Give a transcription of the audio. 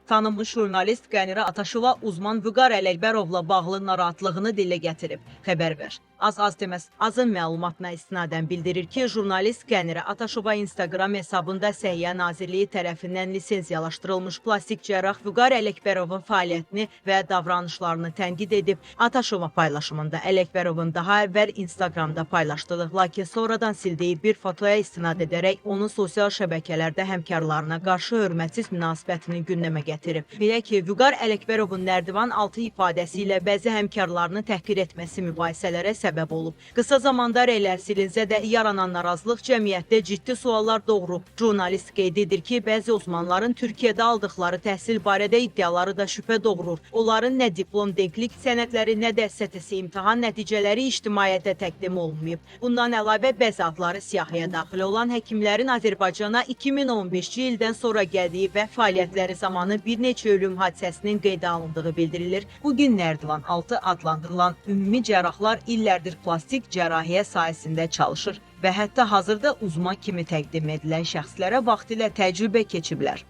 tanınmış jurnalist Qənirə Ataşova uzman Vüqar Ələkbərovla bağlı narahatlığını dilə gətirib. Xəbər ver. Az deməz, azın məlumatına istinadən bildirir ki, jurnalist Qənirə Ataşova Instagram hesabında Səhiyyə Nazirliyi tərəfindən lisenziyalaşdırılmış plastik cərrah Vüqar Ələkbərovun fəaliyyətini və davranışlarını tənqid edib. Ataşova paylaşımında Ələkbərovun daha əvvəl Instagramda paylaşdığı, lakin sonradan sildiyi bir fotoya istinad edərək onun sosial şəbəkələrdə həmkarlarına qarşı hörmətsiz münasibətini gündəmə gətirib. Belə ki, Vüqar Ələkbərovun nərdivan altı ifadəsi ilə bəzi həmkarlarını təhqir etməsi mübahisələrə səbəb olub. Qısa zamanda reylər silinsə də yaranan narazılıq cəmiyyətdə ciddi suallar doğurub. Jurnalist qeyd edir ki, bəzi uzmanların Türkiyədə aldıqları təhsil barədə iddiaları da şübhə doğurur. Onların nə diplom, denklik sənədləri, nə də STS imtahan nəticələri ictimaiyyətə təqdim olunmayıb. Bundan əlavə bəzi adları siyahıya daxil olan həkimlərin Azərbaycana 2015-ci ildən sonra gəldiyi və fəaliyyətləri zamanı bir neçə ölüm hadisəsinin qeydə alındığı bildirilir. Bugün nərdivan altı adlandırılan ümumi cərrahlar illərdir plastik cərrahiyyə sahəsində çalışır və hətta hazırda uzman kimi təqdim edilən şəxslərə vaxtilə təcrübə keçiblər.